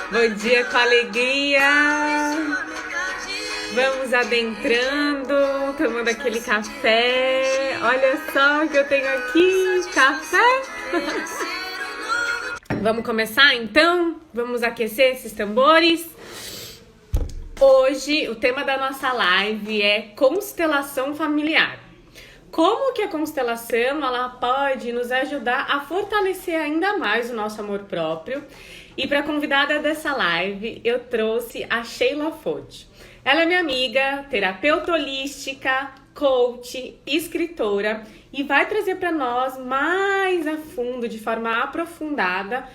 Bom dia com alegria. Vamos adentrando, tomando aquele café. Olha só o que eu tenho aqui, café. Vamos começar então? Vamos aquecer esses tambores? Hoje o tema da nossa live é constelação familiar. Como que a constelação ela pode nos ajudar a fortalecer ainda mais o nosso amor próprio? E para a convidada dessa live, eu trouxe a Sheila Foti. Ela é minha amiga, terapeuta holística, coach, escritora e vai trazer para nós mais a fundo, de forma aprofundada,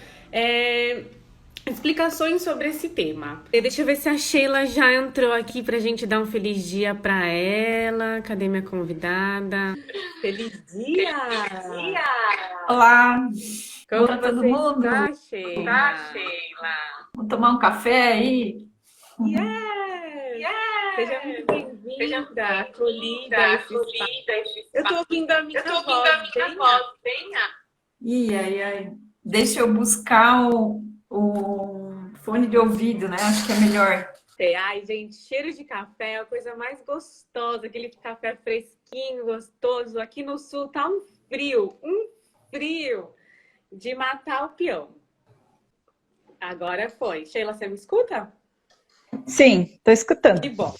explicações sobre esse tema. Deixa eu ver se a Sheila já entrou aqui pra gente dar um feliz dia pra ela. Cadê minha convidada? Feliz dia! Olá, Como boa todo você mundo. está, Sheila? Vamos tomar um café aí? Yes! Seja muito bem-vinda, acolhida a esse espaço. Eu tô ouvindo a minha voz bem. Ai. Deixa eu buscar o fone de ouvido, né? Acho que é melhor. Ai, gente, cheiro de café é a coisa mais gostosa, aquele café fresquinho, gostoso. Aqui no sul tá um frio de matar o peão. Agora foi. Sheila, você me escuta? Sim, estou escutando. Que bom,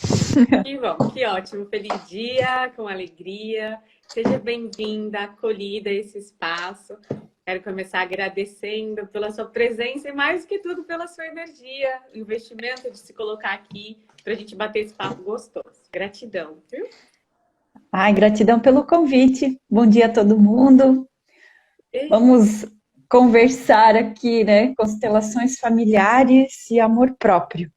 que ótimo. Feliz dia, com alegria. Seja bem-vinda, acolhida a esse espaço. Quero começar agradecendo pela sua presença e, mais do que tudo, pela sua energia, o investimento de se colocar aqui para a gente bater esse papo gostoso. Gratidão, viu? Ai, gratidão pelo convite. Bom dia a todo mundo. Vamos conversar aqui, né? Constelações familiares e amor próprio.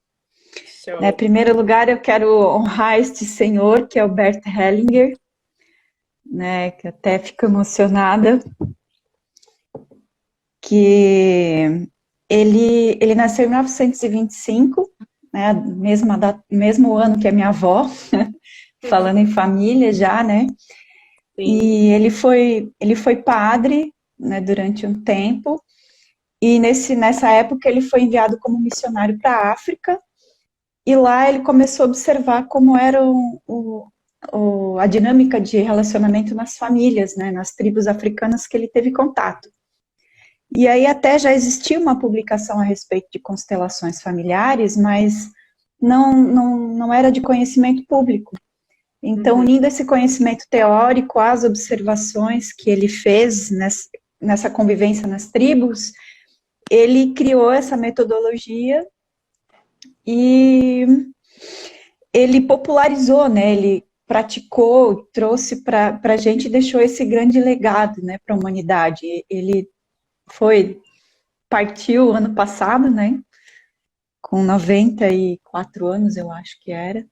Show. Em primeiro lugar, eu quero honrar este senhor, que é o Bert Hellinger, né? Que até fico emocionada. Que ele nasceu em 1925, né, mesmo ano que a minha avó, falando em família já, né? Sim. E ele foi padre, né, durante um tempo, e nessa época ele foi enviado como missionário para a África, e lá ele começou a observar como era a dinâmica de relacionamento nas famílias, né, nas tribos africanas que ele teve contato. E aí até já existia uma publicação a respeito de constelações familiares, mas não era de conhecimento público. Então, unindo esse conhecimento teórico às observações que ele fez nessa convivência nas tribos, ele criou essa metodologia e ele popularizou, né? Ele praticou, trouxe para a gente e deixou esse grande legado, né, para a humanidade. Ele partiu ano passado, né? Com 94 anos, eu acho que era.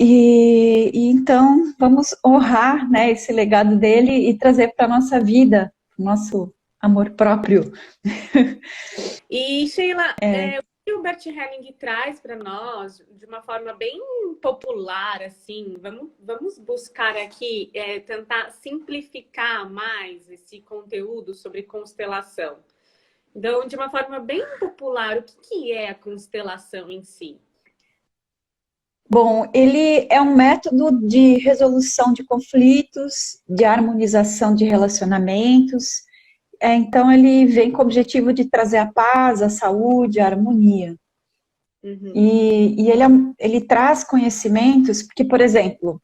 E então vamos honrar, né, esse legado dele e trazer para a nossa vida, nosso amor próprio. E Sheila, o que o Bert Helling traz para nós de uma forma bem popular, assim, vamos buscar aqui tentar simplificar mais esse conteúdo sobre constelação. Então, de uma forma bem popular, o que é a constelação em si? Bom, ele é um método de resolução de conflitos, de harmonização de relacionamentos. Então, ele vem com o objetivo de trazer a paz, a saúde, a harmonia. E ele traz conhecimentos, porque, por exemplo,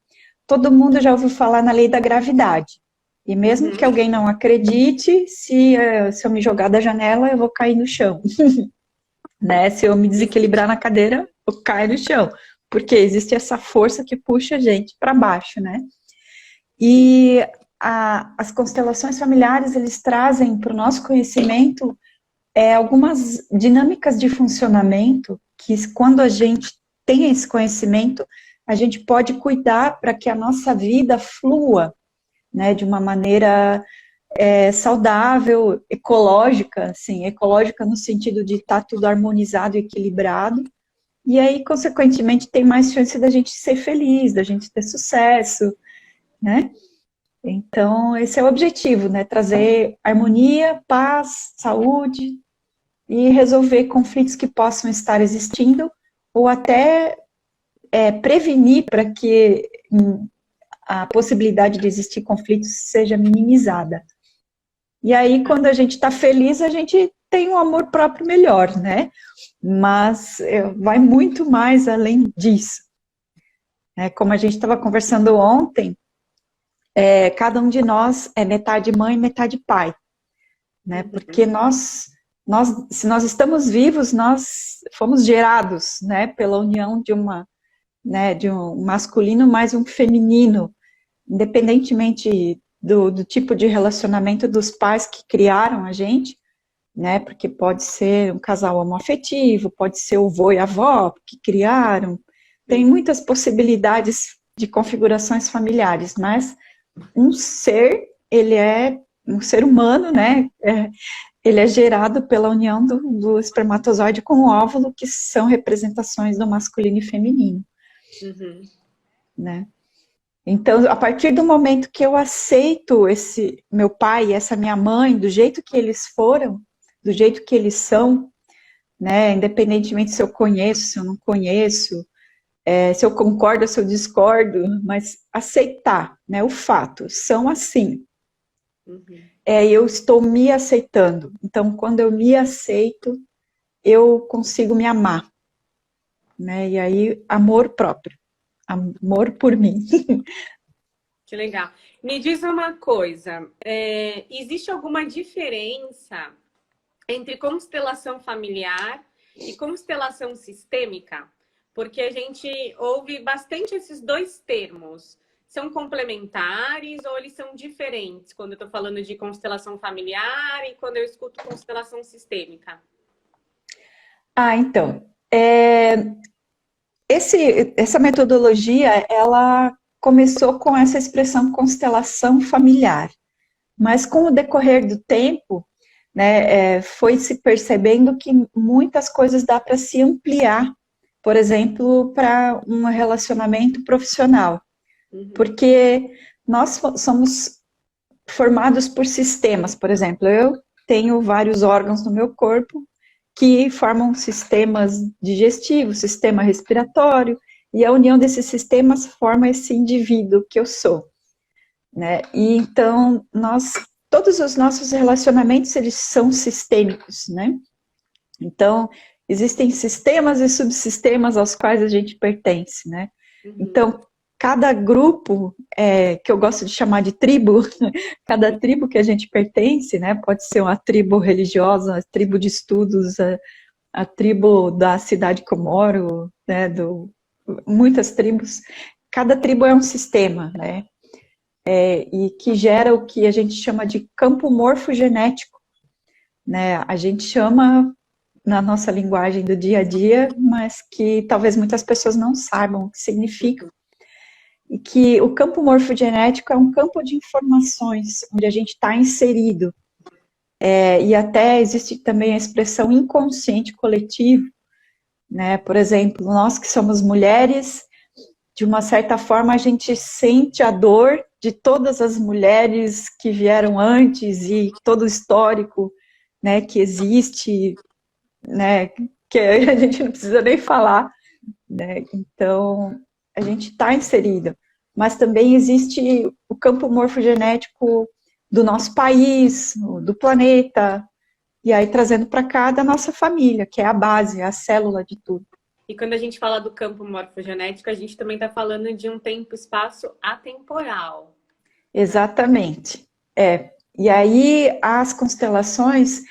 todo mundo já ouviu falar na lei da gravidade. E mesmo que alguém não acredite, se eu me jogar da janela, eu vou cair no chão. Né? Se eu me desequilibrar na cadeira, eu caio no chão. Porque existe essa força que puxa a gente para baixo, né? E as constelações familiares, eles trazem para o nosso conhecimento algumas dinâmicas de funcionamento que, quando a gente tem esse conhecimento, a gente pode cuidar para que a nossa vida flua, né, de uma maneira saudável, ecológica, assim, ecológica no sentido de estar tudo harmonizado e equilibrado, e aí, consequentemente, tem mais chance da gente ser feliz, da gente ter sucesso, né? Então, esse é o objetivo, né? Trazer harmonia, paz, saúde, e resolver conflitos que possam estar existindo, ou até prevenir para que a possibilidade de existir conflitos seja minimizada. E aí, quando a gente está feliz, a gente tem um amor próprio melhor, né? Mas vai muito mais além disso. Como a gente estava conversando ontem, cada um de nós é metade mãe, metade pai, né? Porque se nós estamos vivos, nós fomos gerados, né? Pela união de um masculino mais um feminino, independentemente do tipo de relacionamento dos pais que criaram a gente, né? Porque pode ser um casal homoafetivo, pode ser o vô e a avó que criaram, tem muitas possibilidades de configurações familiares, mas um ser, ele é um ser humano, né? Ele é gerado pela união do espermatozoide com o óvulo, que são representações do masculino e feminino, né? Então, a partir do momento que eu aceito esse meu pai e essa minha mãe, do jeito que eles foram, do jeito que eles são, né? Independentemente se eu conheço, se eu não conheço, se eu concordo, se eu discordo, mas aceitar, né? O fato, são assim. Eu estou me aceitando. Então, quando eu me aceito, eu consigo me amar, né? E aí, amor próprio. Amor por mim. Que legal. Me diz uma coisa, existe alguma diferença entre constelação familiar e constelação sistêmica? Porque a gente ouve bastante esses dois termos. São complementares ou eles são diferentes quando eu estou falando de constelação familiar e quando eu escuto constelação sistêmica? Então, essa metodologia, ela começou com essa expressão constelação familiar, mas com o decorrer do tempo, né, foi se percebendo que muitas coisas dá para se ampliar, por exemplo, para um relacionamento profissional, porque nós somos formados por sistemas, por exemplo, eu tenho vários órgãos no meu corpo, que formam sistemas digestivos, sistema respiratório, e a união desses sistemas forma esse indivíduo que eu sou, né? E então, todos os nossos relacionamentos, eles são sistêmicos, né? Então, existem sistemas e subsistemas aos quais a gente pertence, né? Então, cada grupo, que eu gosto de chamar de tribo, cada tribo que a gente pertence, né, pode ser uma tribo religiosa, uma tribo de estudos, a tribo da cidade que eu moro, né, muitas tribos, cada tribo é um sistema, né, e que gera o que a gente chama de campo morfogenético, né, a gente chama na nossa linguagem do dia a dia, mas que talvez muitas pessoas não saibam o que significa. E que o campo morfogenético é um campo de informações onde a gente está inserido. E até existe também a expressão inconsciente coletivo, né? Por exemplo, nós que somos mulheres, de uma certa forma a gente sente a dor de todas as mulheres que vieram antes e todo o histórico, né, que existe, né, que a gente não precisa nem falar, né? Então, a gente está inserido, mas também existe o campo morfogenético do nosso país, do planeta, e aí trazendo para cá da nossa família, que é a base, a célula de tudo. E quando a gente fala do campo morfogenético, a gente também está falando de um tempo-espaço atemporal. Exatamente. E aí as constelações,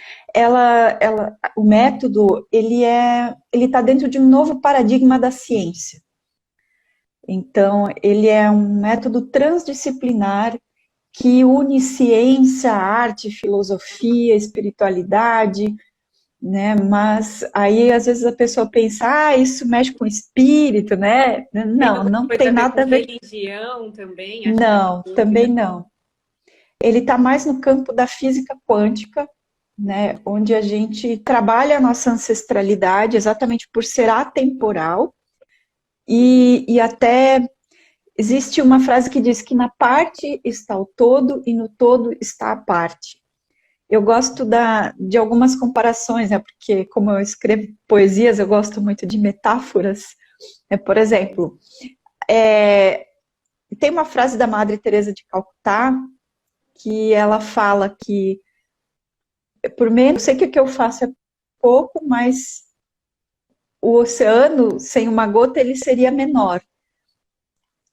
o método, ele está dentro de um novo paradigma da ciência. Então, ele é um método transdisciplinar que une ciência, arte, filosofia, espiritualidade, né? Mas aí, às vezes, a pessoa pensa, isso mexe com espírito, né? Não tem nada a ver com religião também? Não, também não. Ele está mais no campo da física quântica, né? Onde a gente trabalha a nossa ancestralidade exatamente por ser atemporal. E até existe uma frase que diz que na parte está o todo e no todo está a parte. eu gosto de algumas comparações, né? Porque como eu escrevo poesias, eu gosto muito de metáforas. Por exemplo, é, tem uma frase da Madre Teresa de Calcutá que ela fala que por menos, sei que o que eu faço é pouco, mas o oceano, sem uma gota, ele seria menor.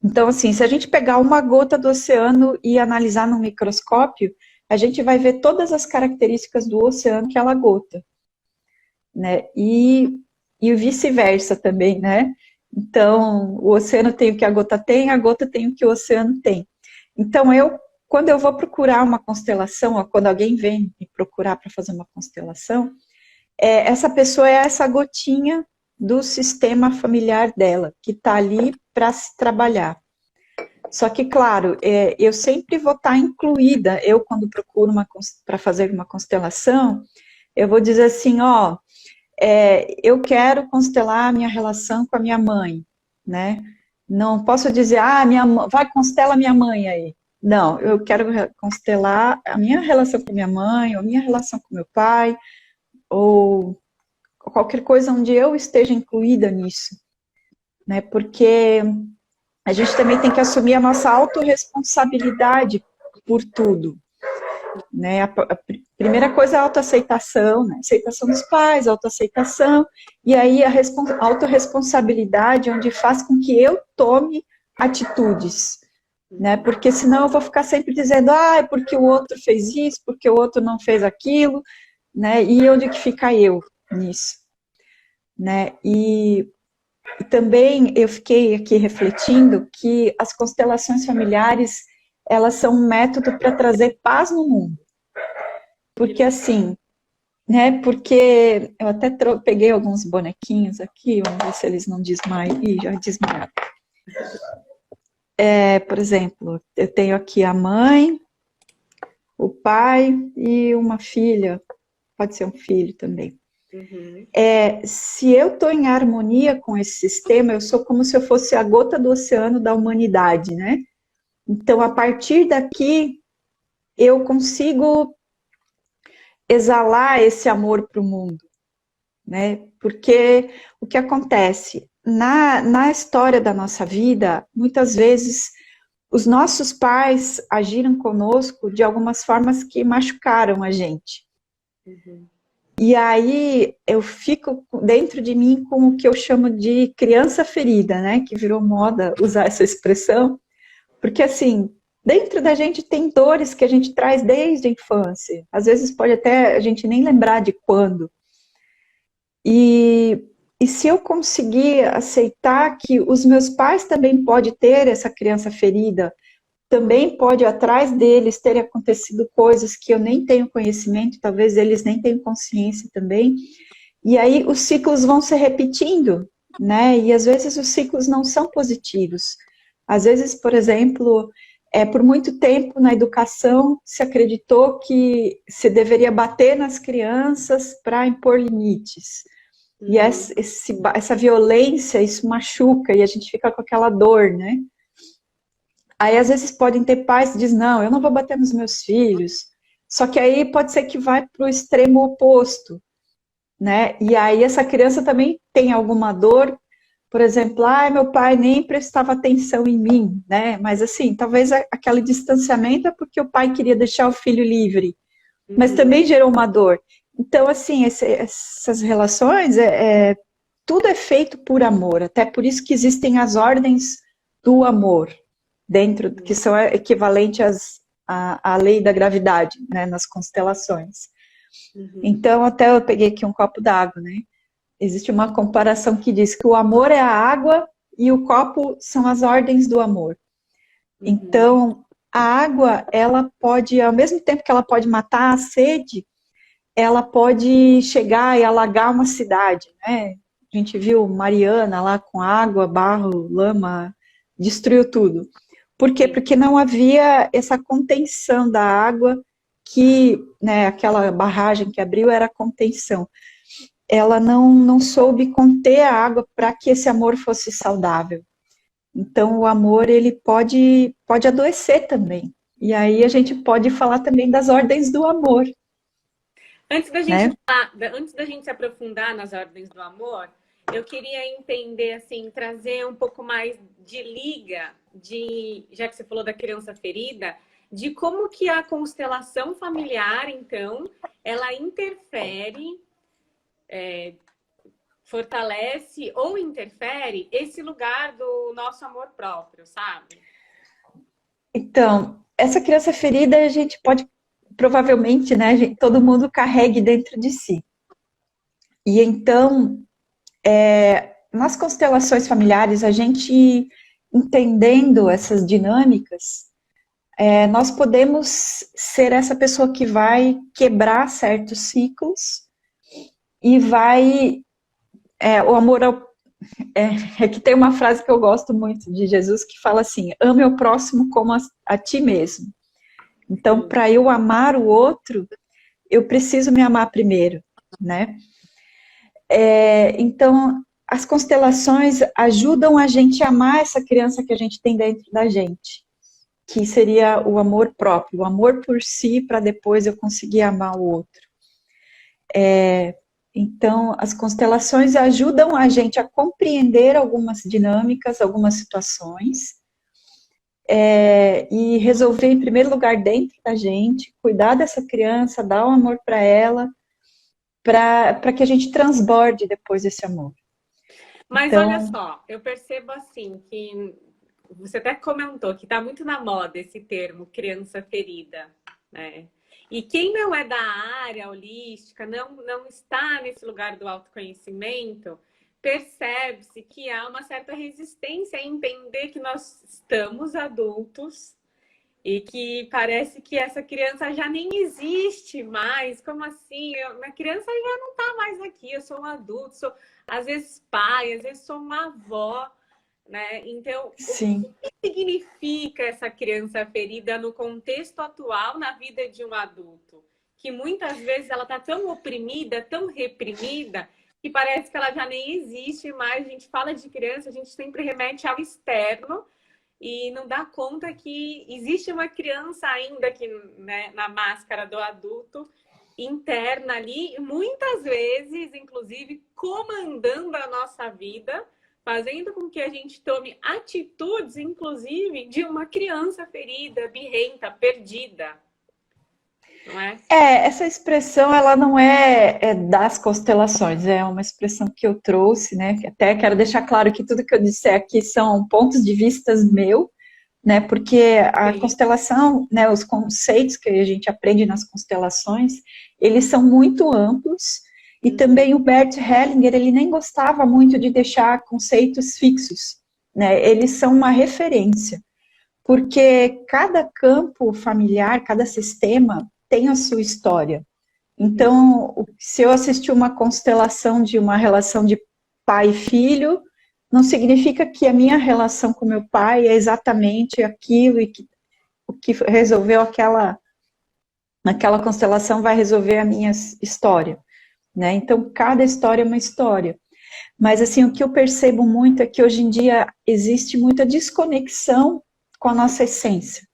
Então, assim, se a gente pegar uma gota do oceano e analisar no microscópio, a gente vai ver todas as características do oceano que ela gota, né? E vice-versa também, né? Então, o oceano tem o que a gota tem o que o oceano tem. Então, quando eu vou procurar uma constelação, ou quando alguém vem me procurar para fazer uma constelação, essa pessoa é essa gotinha do sistema familiar dela, que está ali para se trabalhar. Só que, claro, eu sempre vou estar incluída, eu quando procuro para fazer uma constelação, eu vou dizer assim, ó, eu quero constelar a minha relação com a minha mãe, né? Não posso dizer, vai, constela minha mãe aí. Não, eu quero constelar a minha relação com a minha mãe, ou a minha relação com meu pai, ou qualquer coisa onde eu esteja incluída nisso, né? Porque a gente também tem que assumir a nossa autorresponsabilidade por tudo, né? A primeira coisa é a autoaceitação, né? Aceitação dos pais, autoaceitação, e aí a autorresponsabilidade, onde faz com que eu tome atitudes, né? Porque senão eu vou ficar sempre dizendo, é porque o outro fez isso, porque o outro não fez aquilo, né? E onde que fica eu nisso, né? E também eu fiquei aqui refletindo que as constelações familiares, elas são um método para trazer paz no mundo. Porque assim, né? Porque eu até peguei alguns bonequinhos aqui, vamos ver se eles não desmaiam. Ih, já desmaiaram. Por exemplo, eu tenho aqui a mãe, o pai e uma filha, pode ser um filho também. Uhum. Se eu estou em harmonia com esse sistema, eu sou como se eu fosse a gota do oceano da humanidade, né? Então, a partir daqui, eu consigo exalar esse amor para o mundo, né? Porque o que acontece? Na história da nossa vida, muitas vezes, os nossos pais agiram conosco de algumas formas que machucaram a gente. Uhum. E aí eu fico dentro de mim com o que eu chamo de criança ferida, né? Que virou moda usar essa expressão, porque assim, dentro da gente tem dores que a gente traz desde a infância. Às vezes pode até a gente nem lembrar de quando. E se eu conseguir aceitar que os meus pais também podem ter essa criança ferida, também pode atrás deles ter acontecido coisas que eu nem tenho conhecimento, talvez eles nem tenham consciência também, e aí os ciclos vão se repetindo, né? E às vezes os ciclos não são positivos. Às vezes, por exemplo, por muito tempo na educação se acreditou que se deveria bater nas crianças para impor limites. E essa violência, isso machuca e a gente fica com aquela dor, né? Aí, às vezes, podem ter pais que dizem, não, eu não vou bater nos meus filhos. Só que aí pode ser que vai para o extremo oposto, né? E aí essa criança também tem alguma dor, por exemplo, meu pai nem prestava atenção em mim, né? Mas assim, talvez aquele distanciamento é porque o pai queria deixar o filho livre, mas também gerou uma dor. Então, assim, essas relações, tudo é feito por amor, até por isso que existem as ordens do amor, dentro, que são equivalentes à lei da gravidade, né, nas constelações. Uhum. Então, até eu peguei aqui um copo d'água, né? Existe uma comparação que diz que o amor é a água e o copo são as ordens do amor. Uhum. Então, a água, ela pode, ao mesmo tempo que ela pode matar a sede, ela pode chegar e alagar uma cidade, né? A gente viu Mariana lá com água, barro, lama, destruiu tudo. Por quê? Porque não havia essa contenção da água que, né, aquela barragem que abriu era a contenção. Ela não soube conter a água para que esse amor fosse saudável. Então, o amor, ele pode adoecer também. E aí a gente pode falar também das ordens do amor, Antes da gente né? falar, antes da gente se aprofundar nas ordens do amor, eu queria entender, assim, trazer um pouco mais de liga, já que você falou da criança ferida, de como que a constelação familiar, então, ela interfere, fortalece ou interfere esse lugar do nosso amor próprio, sabe? Então, essa criança ferida a gente pode, provavelmente, né, todo mundo carregue dentro de si. E então, nas constelações familiares, a gente entendendo essas dinâmicas, nós podemos ser essa pessoa que vai quebrar certos ciclos e vai. O amor é que tem uma frase que eu gosto muito de Jesus que fala assim: ame o próximo como a ti mesmo. Então, para eu amar o outro, eu preciso me amar primeiro, né? Então, as constelações ajudam a gente a amar essa criança que a gente tem dentro da gente, que seria o amor próprio, o amor por si, para depois eu conseguir amar o outro. Então, as constelações ajudam a gente a compreender algumas dinâmicas, algumas situações, e resolver, em primeiro lugar, dentro da gente, cuidar dessa criança, dar o amor para ela, para que a gente transborde depois esse amor. Mas olha Então, só, eu percebo assim que você até comentou que está muito na moda esse termo criança ferida, né? E quem não é da área holística, não está nesse lugar do autoconhecimento, percebe-se que há uma certa resistência em entender que nós estamos adultos e que parece que essa criança já nem existe mais. Como assim? Minha criança já não está mais aqui. Eu sou um adulto, sou às vezes pai, às vezes sou uma avó, né? Então, o que sim, significa essa criança ferida no contexto atual na vida de um adulto? Que muitas vezes ela está tão oprimida, tão reprimida, que parece que ela já nem existe mais. A gente fala de criança, a gente sempre remete ao externo e não dá conta que existe uma criança ainda que, né, na máscara do adulto interna ali, e muitas vezes, inclusive, comandando a nossa vida, fazendo com que a gente tome atitudes, inclusive, de uma criança ferida, birrenta, perdida, não é? essa expressão, ela não é das constelações, é uma expressão que eu trouxe, né? Até quero deixar claro que tudo que eu disser aqui são pontos de vistas meu, né? Porque a Sim. constelação, né? Os conceitos que a gente aprende nas constelações, eles são muito amplos. E também o Bert Hellinger, ele nem gostava muito de deixar conceitos fixos, né? Eles são uma referência, porque cada campo familiar, cada sistema tem a sua história. Então, se eu assistir uma constelação de uma relação de pai e filho, não significa que a minha relação com meu pai é exatamente aquilo e que o que resolveu aquela constelação vai resolver a minha história, né? Então, cada história é uma história. Mas, assim, o que eu percebo muito é que hoje em dia existe muita desconexão com a nossa essência,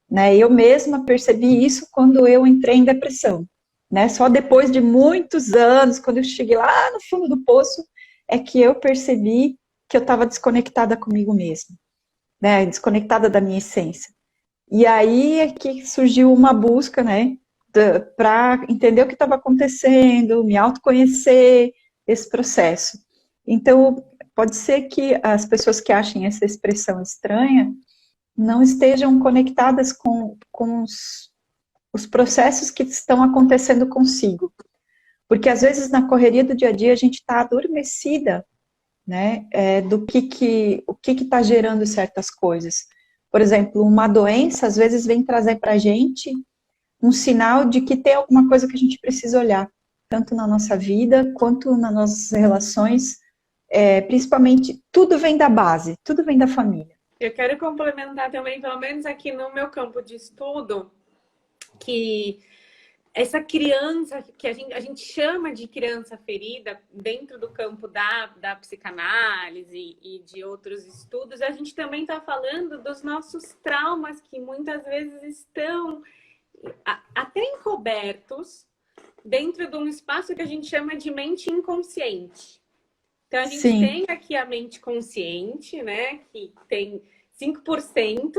né? Eu mesma percebi isso quando eu entrei em depressão, né? Só depois de muitos anos, quando eu cheguei lá no fundo do poço, é que eu percebi que eu estava desconectada comigo mesma, né? Desconectada da minha essência. E aí é que surgiu uma busca, né? Para entender o que estava acontecendo, me autoconhecer, esse processo. Então, pode ser que as pessoas que achem essa expressão estranha não estejam conectadas com os processos que estão acontecendo consigo. Porque às vezes na correria do dia a dia a gente está adormecida, né, do o que está gerando certas coisas. Por exemplo, uma doença às vezes vem trazer para a gente um sinal de que tem alguma coisa que a gente precisa olhar, tanto na nossa vida quanto nas nossas relações. Principalmente, tudo vem da base, tudo vem da família. Eu quero complementar também, pelo menos aqui no meu campo de estudo, que essa criança que a gente chama de criança ferida dentro do campo da psicanálise e de outros estudos, a gente também está falando dos nossos traumas que muitas vezes estão até encobertos, dentro de um espaço que a gente chama de mente inconsciente. Então, a gente Sim, tem aqui a mente consciente, né? Que tem 5%,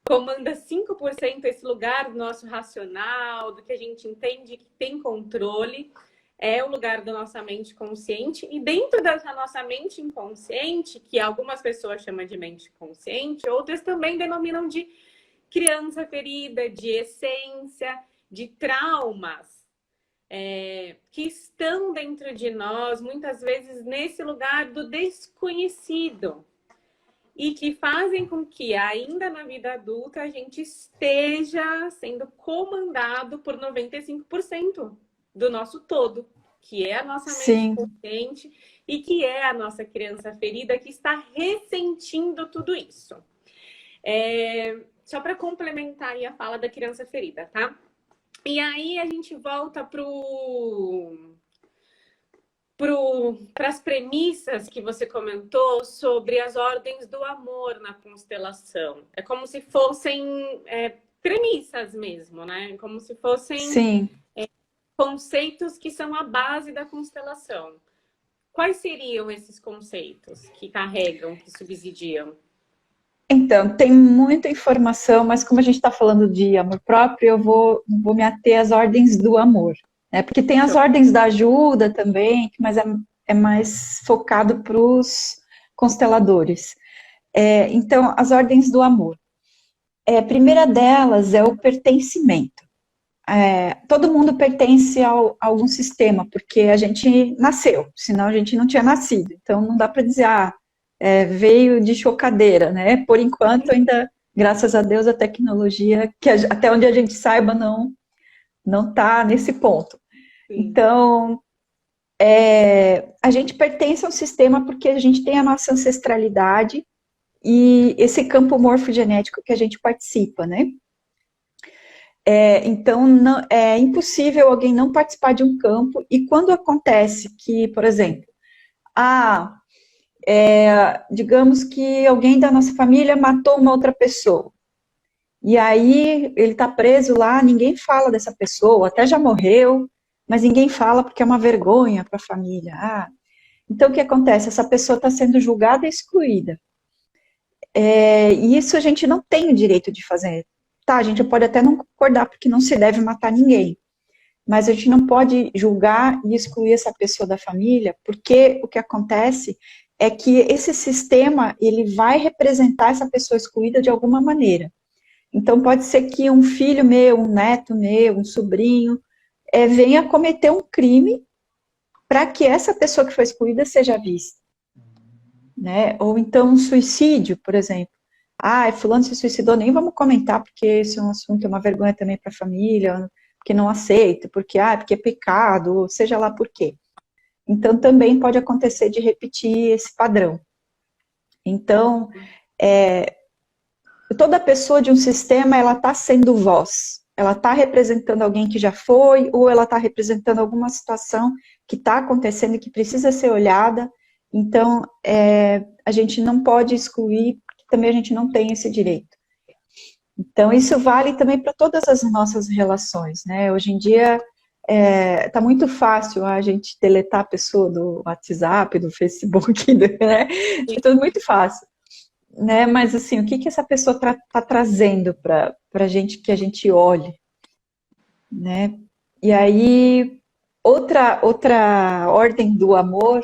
comanda 5% esse lugar do nosso racional, do que a gente entende que tem controle. É o lugar da nossa mente consciente. E dentro dessa nossa mente inconsciente, que algumas pessoas chamam de mente consciente, outras também denominam de criança ferida, de essência, de traumas que estão dentro de nós, muitas vezes nesse lugar do desconhecido, e que fazem com que, ainda na vida adulta, a gente esteja sendo comandado por 95% do nosso todo, que é a nossa mente sim. consciente e que é a nossa criança ferida que está ressentindo tudo isso. Só para complementar aí a fala da criança ferida, tá? E aí a gente volta para as premissas que você comentou sobre as ordens do amor na constelação. É como se fossem premissas mesmo, né? Como se fossem Sim. conceitos que são a base da constelação. Quais seriam esses conceitos que carregam, que subsidiam? Então, tem muita informação, mas como a gente está falando de amor próprio, eu vou me ater às ordens do amor, né? Porque tem as ordens da ajuda também, mas é mais focado para os consteladores. Então, as ordens do amor. A primeira delas é o pertencimento. Todo mundo pertence a algum sistema, porque a gente nasceu, senão a gente não tinha nascido. Então, não dá para dizer, veio de chocadeira, né? Por enquanto, ainda, graças a Deus, a tecnologia, que até onde a gente saiba, não está nesse ponto. Sim. Então, a gente pertence a um sistema porque a gente tem a nossa ancestralidade e esse campo morfogenético que a gente participa, né? Então, é impossível alguém não participar de um campo, e quando acontece que, por exemplo, digamos que alguém da nossa família matou uma outra pessoa, e aí ele está preso lá, ninguém fala dessa pessoa, até já morreu, mas ninguém fala porque é uma vergonha para a família. Então, o que acontece? Essa pessoa está sendo julgada e excluída. E isso a gente não tem o direito de fazer. Tá, a gente pode até não concordar, porque não se deve matar ninguém. Mas a gente não pode julgar e excluir essa pessoa da família, porque o que acontece é que esse sistema, ele vai representar essa pessoa excluída de alguma maneira. Então, pode ser que um filho meu, um neto meu, um sobrinho, venha cometer um crime para que essa pessoa que foi excluída seja vista. Né? Ou então um suicídio, por exemplo. Fulano se suicidou, nem vamos comentar, porque esse é um assunto, é uma vergonha também para a família, porque não aceita, porque é pecado, seja lá por quê. Então, também pode acontecer de repetir esse padrão. Então, toda pessoa de um sistema, ela está sendo voz, ela está representando alguém que já foi, ou ela está representando alguma situação que está acontecendo e que precisa ser olhada. Então, a gente não pode excluir, porque também a gente não tem esse direito. Então, isso vale também para todas as nossas relações, né? Hoje em dia, tá muito fácil a gente deletar a pessoa do WhatsApp, do Facebook, né? É tudo muito fácil. Né? Mas, assim, o que essa pessoa está trazendo para a gente, que a gente olhe, né? E aí, outra ordem do amor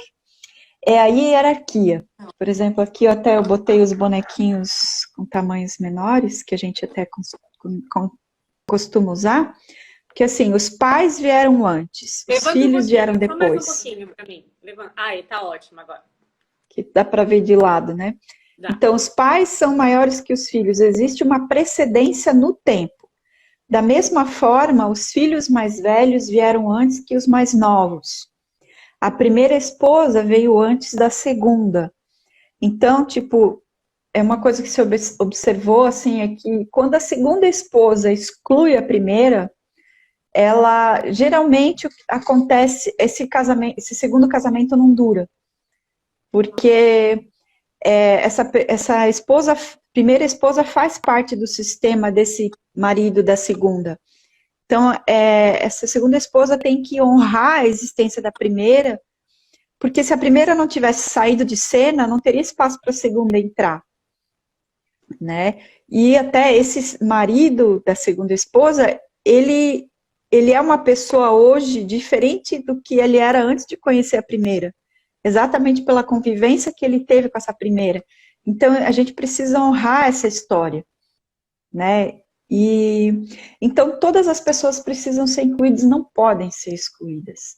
é a hierarquia. Por exemplo, aqui eu botei os bonequinhos com tamanhos menores, que a gente até costuma usar, porque assim, os pais vieram antes, os filhos vieram depois. Só mais um pouquinho para mim. Tá ótimo agora. Que dá para ver de lado, né? Dá. Então, os pais são maiores que os filhos, existe uma precedência no tempo. Da mesma forma, os filhos mais velhos vieram antes que os mais novos. A primeira esposa veio antes da segunda. Então, tipo, uma coisa que se observou, assim, é que quando a segunda esposa exclui a primeira, ela, geralmente, acontece, esse segundo casamento não dura. Porque essa primeira esposa faz parte do sistema desse marido da segunda. Então, essa segunda esposa tem que honrar a existência da primeira, porque se a primeira não tivesse saído de cena, não teria espaço para a segunda entrar, né? E até esse marido da segunda esposa, ele é uma pessoa hoje diferente do que ele era antes de conhecer a primeira, exatamente pela convivência que ele teve com essa primeira. Então, a gente precisa honrar essa história, né? E então todas as pessoas precisam ser incluídas, não podem ser excluídas.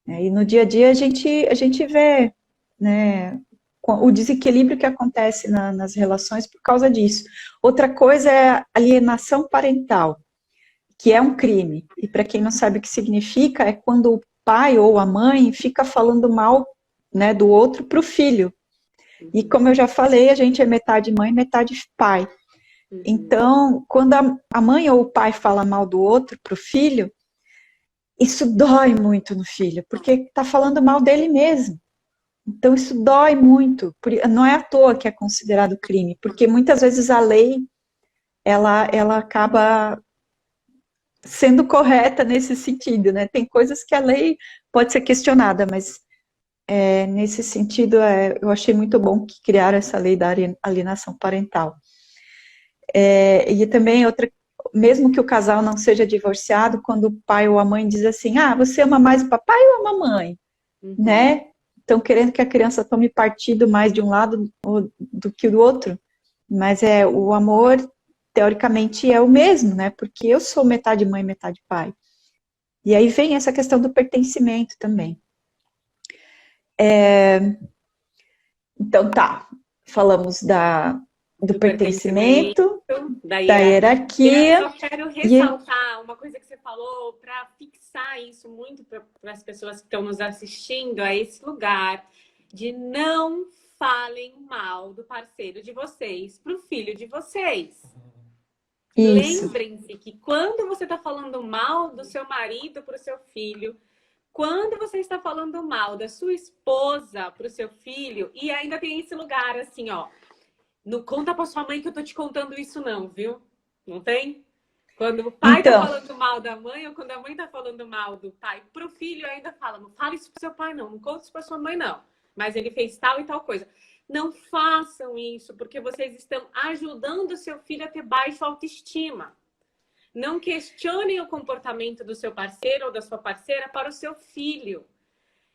E no dia a dia a gente vê, né, o desequilíbrio que acontece nas relações por causa disso. Outra coisa é a alienação parental, que é um crime. E para quem não sabe o que significa, é quando o pai ou a mãe fica falando mal, né, do outro para o filho. E como eu já falei, a gente é metade mãe, metade pai. Então, quando a mãe ou o pai fala mal do outro para o filho, isso dói muito no filho, porque está falando mal dele mesmo. Então, isso dói muito. Não é à toa que é considerado crime, porque muitas vezes a lei, ela acaba sendo correta nesse sentido, né? Tem coisas que a lei pode ser questionada, mas nesse sentido, eu achei muito bom que criaram essa lei da alienação parental. E também mesmo que o casal não seja divorciado, quando o pai ou a mãe diz assim, você ama mais o papai ou a mamãe? Né? Estão querendo que a criança tome partido mais de um lado do que do outro, mas o amor, teoricamente, é o mesmo, né? Porque eu sou metade mãe, metade pai. E aí vem essa questão do pertencimento também. Então, falamos do pertencimento, da hierarquia. Eu só quero ressaltar uma coisa que você falou para fixar isso muito para as pessoas que estão nos assistindo a esse lugar de não falem mal do parceiro de vocês para o filho de vocês. Lembrem-se que quando você está falando mal do seu marido para o seu filho, quando você está falando mal da sua esposa para o seu filho, e ainda tem esse lugar assim, ó, não conta pra sua mãe que eu tô te contando isso não, viu? Não tem? Quando o pai tá falando mal da mãe ou quando a mãe tá falando mal do pai pro filho, ainda fala, não fala isso pro seu pai não conta isso pra sua mãe não. Mas ele fez tal e tal coisa. Não façam isso, porque vocês estão ajudando o seu filho a ter baixa autoestima. Não questionem o comportamento do seu parceiro ou da sua parceira para o seu filho.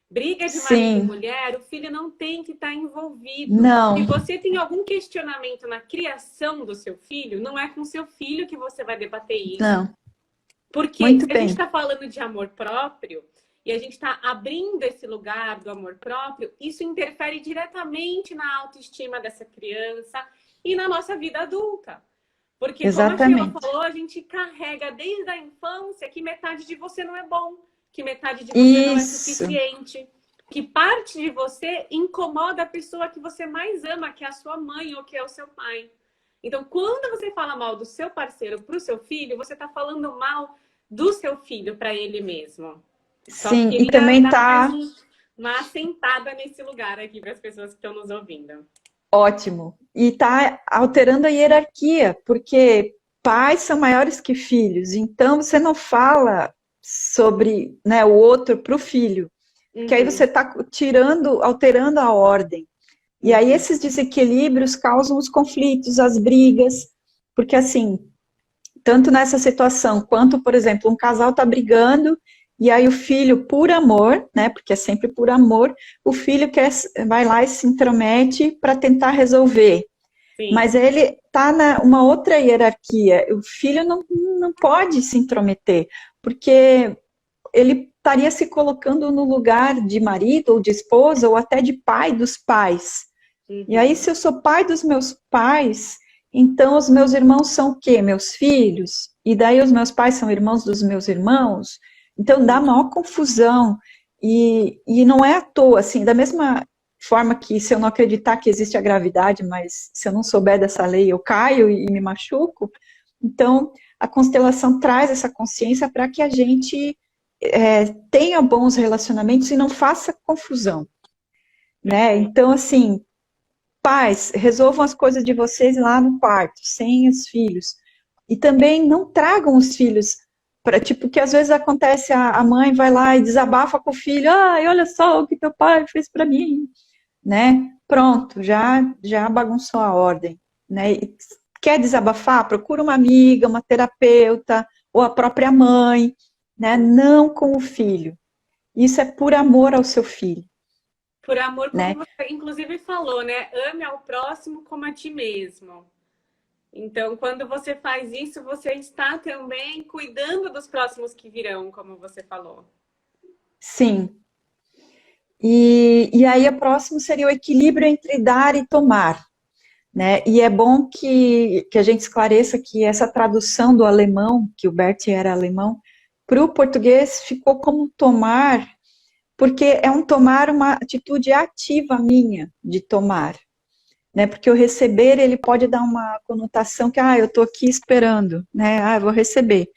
Briga de marido e mulher, o filho não tem que estar envolvido. Não. Se você tem algum questionamento na criação do seu filho, não é com seu filho que você vai debater isso. Não. Porque Muito se bem. a gente está falando de amor próprio e a gente está abrindo esse lugar do amor próprio, isso interfere diretamente na autoestima dessa criança e na nossa vida adulta. Porque, Exatamente. como a Sheila falou, a gente carrega desde a infância que metade de você não é bom. Que metade de você não é suficiente, que parte de você incomoda a pessoa que você mais ama, que é a sua mãe ou que é o seu pai. Então, quando você fala mal do seu parceiro para o seu filho, você está falando mal do seu filho para ele mesmo. Sim, e também tá uma assentada nesse lugar aqui para as pessoas que estão nos ouvindo. Ótimo. E tá alterando a hierarquia, porque pais são maiores que filhos, então você não fala sobre, né, o outro para o filho, que aí você está alterando a ordem. E aí esses desequilíbrios causam os conflitos, as brigas, porque assim, tanto nessa situação, quanto, por exemplo, um casal está brigando, e aí o filho, por amor, né, porque é sempre por amor, o filho vai lá e se intromete para tentar resolver. Sim. Mas ele está numa outra hierarquia, o filho não pode se intrometer, porque ele estaria se colocando no lugar de marido ou de esposa ou até de pai dos pais. E aí, se eu sou pai dos meus pais, então os meus irmãos são o quê? Meus filhos? E daí os meus pais são irmãos dos meus irmãos? Então dá maior confusão. E não é à toa, assim, da mesma forma que se eu não acreditar que existe a gravidade, mas se eu não souber dessa lei, eu caio e me machuco. Então, a constelação traz essa consciência para que a gente tenha bons relacionamentos e não faça confusão, né? Então, assim, pais, resolvam as coisas de vocês lá no quarto, sem os filhos. E também não tragam os filhos para, tipo, que às vezes acontece, a mãe vai lá e desabafa com o filho, ai, olha só o que teu pai fez para mim, né? Pronto, já bagunçou a ordem, né? E quer desabafar? Procura uma amiga, uma terapeuta, ou a própria mãe, né? Não com o filho. Isso é por amor ao seu filho, Por amor, como né? você inclusive falou, né? Ame ao próximo como a ti mesmo. Então, quando você faz isso, você está também cuidando dos próximos que virão, como você falou. Sim. E aí o próximo seria o equilíbrio entre dar e tomar, né? E é bom que a gente esclareça que essa tradução do alemão, que o Bert era alemão, para o português ficou como tomar, porque é um tomar, uma atitude ativa minha de tomar, né? Porque o receber, ele pode dar uma conotação que, eu estou aqui esperando, né? Eu vou receber,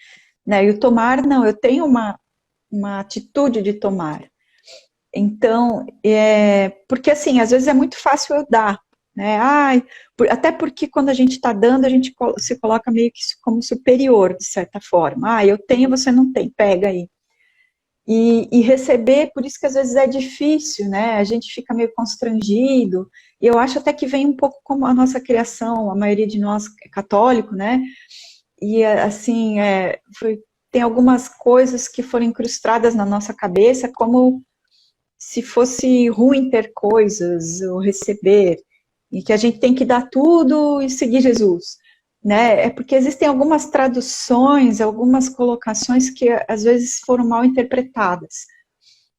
né? E o tomar, não, eu tenho uma atitude de tomar. Então, porque assim, às vezes é muito fácil eu dar, né? Até porque quando a gente está dando, a gente se coloca meio que como superior, de certa forma. Eu tenho, você não tem, pega aí. E receber, por isso que às vezes é difícil, né? A gente fica meio constrangido. E eu acho até que vem um pouco como a nossa criação, a maioria de nós é católico, né? E assim, tem algumas coisas que foram incrustadas na nossa cabeça, como se fosse ruim ter coisas ou receber, e que a gente tem que dar tudo e seguir Jesus, né? É porque existem algumas traduções, algumas colocações que às vezes foram mal interpretadas.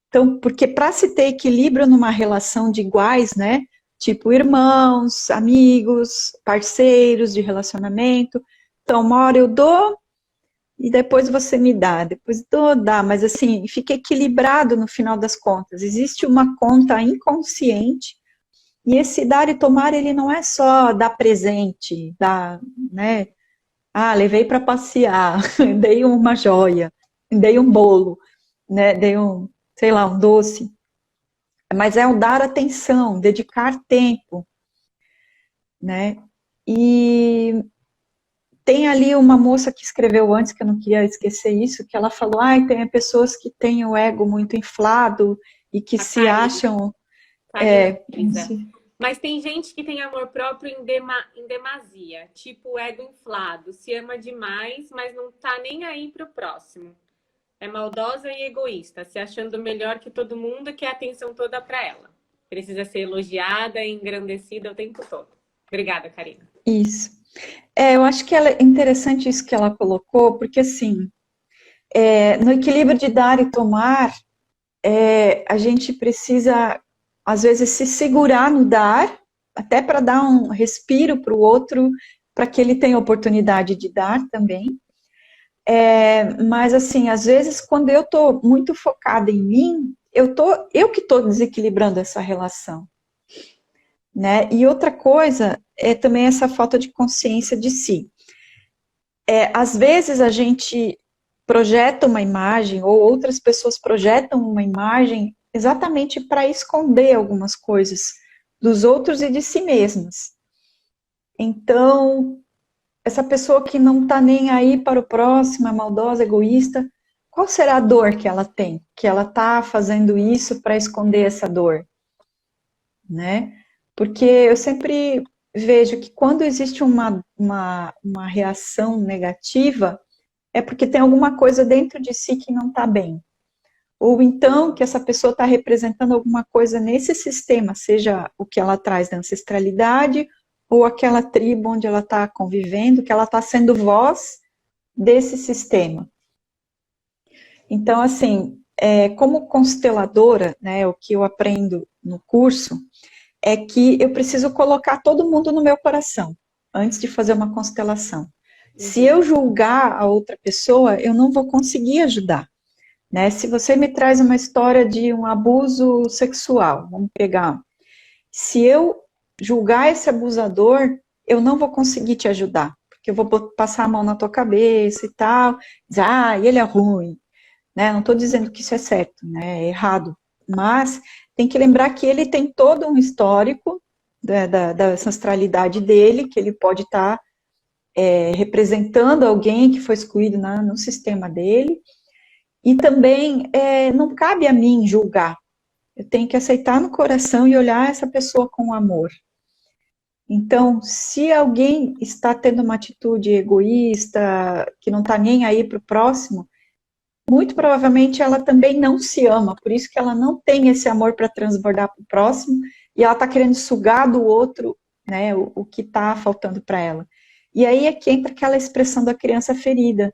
Então, porque para se ter equilíbrio numa relação de iguais, né? Tipo irmãos, amigos, parceiros de relacionamento. Então, uma hora eu dou, e depois você me dá, depois dá, mas assim, fica equilibrado no final das contas. Existe uma conta inconsciente, e esse dar e tomar, ele não é só dar presente, dar, né? Levei para passear, dei uma joia, dei um bolo, né? Dei sei lá, um doce. Mas é o dar atenção, dedicar tempo, né? E tem ali uma moça que escreveu antes, que eu não queria esquecer isso, que ela falou, tem pessoas que têm o ego muito inflado e que A se Karina, acham... Karina Luiza. Mas tem gente que tem amor próprio em demasia, tipo ego inflado, se ama demais, mas não tá nem aí pro próximo. É maldosa e egoísta, se achando melhor que todo mundo e quer a atenção toda para ela. Precisa ser elogiada e engrandecida o tempo todo. Obrigada, Karina. Isso. Eu acho que é interessante isso que ela colocou, porque assim, no equilíbrio de dar e tomar, a gente precisa, às vezes, se segurar no dar, até para dar um respiro para o outro, para que ele tenha oportunidade de dar também. Mas assim, às vezes, quando eu estou muito focada em mim, eu que estou desequilibrando essa relação, né? E outra coisa é também essa falta de consciência de si. Às vezes a gente projeta uma imagem, ou outras pessoas projetam uma imagem exatamente para esconder algumas coisas dos outros e de si mesmas. Então, essa pessoa que não está nem aí para o próximo, é maldosa, egoísta, qual será a dor que ela tem? Que ela está fazendo isso para esconder essa dor, né? Porque eu sempre vejo que quando existe uma reação negativa, é porque tem alguma coisa dentro de si que não está bem. Ou então que essa pessoa está representando alguma coisa nesse sistema, seja o que ela traz da ancestralidade, ou aquela tribo onde ela está convivendo, que ela está sendo voz desse sistema. Então, assim, como consteladora, né, o que eu aprendo no curso é que eu preciso colocar todo mundo no meu coração, antes de fazer uma constelação. Se eu julgar a outra pessoa, eu não vou conseguir ajudar, né? Se você me traz uma história de um abuso sexual, vamos pegar, se eu julgar esse abusador, eu não vou conseguir te ajudar, porque eu vou passar a mão na tua cabeça e tal, dizer, ele é ruim, né? Não estou dizendo que isso é certo, né? É errado, mas tem que lembrar que ele tem todo um histórico da ancestralidade dele, que ele pode estar representando alguém que foi excluído no sistema dele, e também não cabe a mim julgar, eu tenho que aceitar no coração e olhar essa pessoa com amor. Então, se alguém está tendo uma atitude egoísta, que não está nem aí para o próximo, muito provavelmente ela também não se ama, por isso que ela não tem esse amor para transbordar para o próximo, e ela está querendo sugar do outro, né, o que está faltando para ela. E aí é que entra aquela expressão da criança ferida,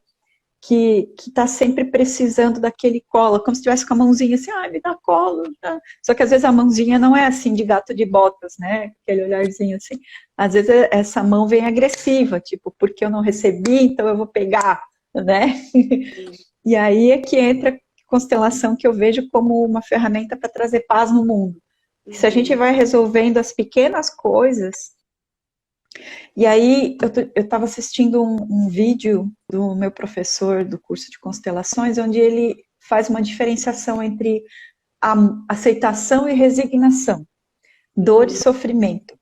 que está sempre precisando daquele colo, como se estivesse com a mãozinha assim, me dá colo. Tá? Só que às vezes a mãozinha não é assim de gato de botas, né? Aquele olharzinho assim. Às vezes essa mão vem agressiva, tipo, porque eu não recebi, então eu vou pegar, né? E aí é que entra a constelação, que eu vejo como uma ferramenta para trazer paz no mundo. Se a gente vai resolvendo as pequenas coisas. E aí, eu estava assistindo um vídeo do meu professor do curso de constelações, onde ele faz uma diferenciação entre a aceitação e resignação, dor e sofrimento.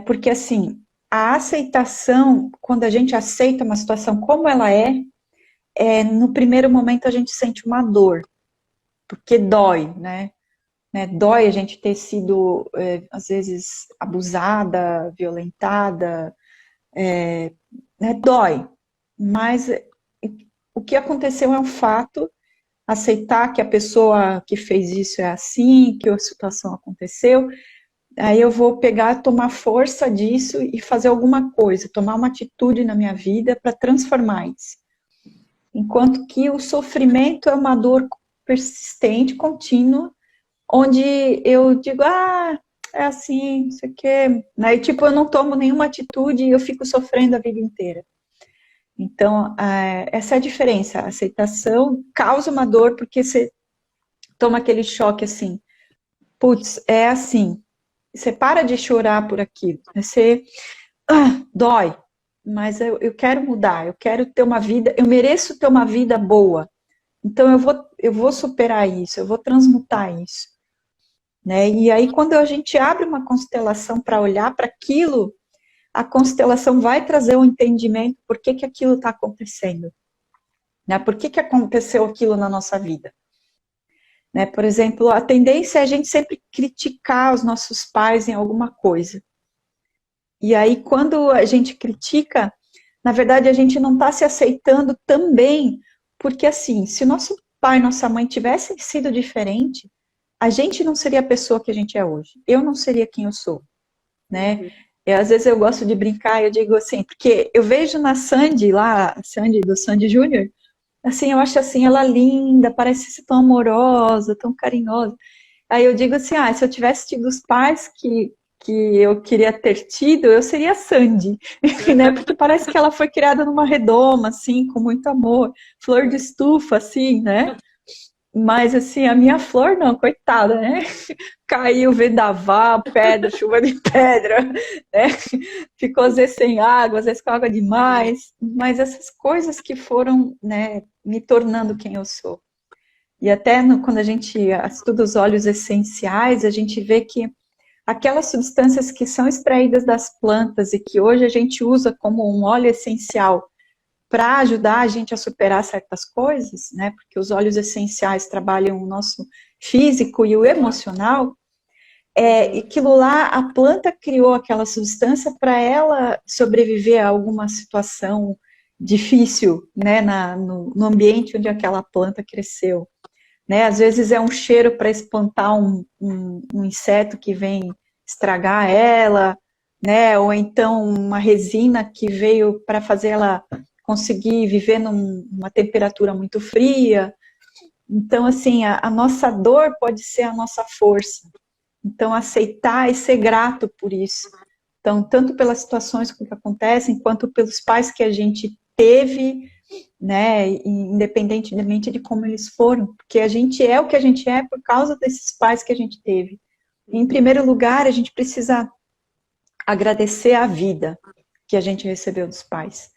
Porque, assim, a aceitação, quando a gente aceita uma situação como ela no primeiro momento a gente sente uma dor, porque dói, né? Dói a gente ter sido, às vezes, abusada, violentada, dói. Mas o que aconteceu é um fato, aceitar que a pessoa que fez isso é assim, que a situação aconteceu, aí eu vou pegar, tomar força disso e fazer alguma coisa, tomar uma atitude na minha vida para transformar isso. Enquanto que o sofrimento é uma dor persistente, contínua, onde eu digo, é assim, não sei o quê, né? E, tipo, eu não tomo nenhuma atitude e eu fico sofrendo a vida inteira. Então, essa é a diferença. A aceitação causa uma dor porque você toma aquele choque assim, putz, é assim. Você para de chorar por aquilo. Você dói, mas eu quero mudar, eu quero ter uma vida, eu mereço ter uma vida boa. Então, eu vou superar isso, eu vou transmutar isso. Né? E aí, quando a gente abre uma constelação para olhar para aquilo, a constelação vai trazer um entendimento por que aquilo está acontecendo. Né? Por que aconteceu aquilo na nossa vida. Né? Por exemplo, a tendência é a gente sempre criticar os nossos pais em alguma coisa. E aí, quando a gente critica, na verdade, a gente não está se aceitando também, porque assim, se o nosso pai e nossa mãe tivessem sido diferentes, a gente não seria a pessoa que a gente é hoje. Eu não seria quem eu sou, né? Às vezes eu gosto de brincar, eu digo assim, porque eu vejo na Sandy, lá, a Sandy, do Sandy Júnior, assim, eu acho assim, ela linda, parece ser tão amorosa, tão carinhosa. Aí eu digo assim, se eu tivesse tido os pais que eu queria ter tido, eu seria a Sandy, né? Porque parece que ela foi criada numa redoma, assim, com muito amor, flor de estufa, assim, né? Mas, assim, a minha flor não, coitada, né? Caiu vendaval, pedra, chuva de pedra, né? Ficou às vezes sem água, às vezes com água demais. Mas essas coisas que foram, né, me tornando quem eu sou. E até quando a gente estuda os óleos essenciais, a gente vê que aquelas substâncias que são extraídas das plantas e que hoje a gente usa como um óleo essencial para ajudar a gente a superar certas coisas, né? Porque os óleos essenciais trabalham o nosso físico e o emocional. E aquilo lá, a planta criou aquela substância para ela sobreviver a alguma situação difícil, né? No ambiente onde aquela planta cresceu. Né? Às vezes é um cheiro para espantar um inseto que vem estragar ela, né? Ou então uma resina que veio para fazer ela conseguir viver numa temperatura muito fria. Então, assim, a nossa dor pode ser a nossa força. Então, aceitar e ser grato por isso. Então, tanto pelas situações que acontecem, quanto pelos pais que a gente teve, né, independentemente de como eles foram, porque a gente é o que a gente é por causa desses pais que a gente teve. Em primeiro lugar, a gente precisa agradecer a vida que a gente recebeu dos pais.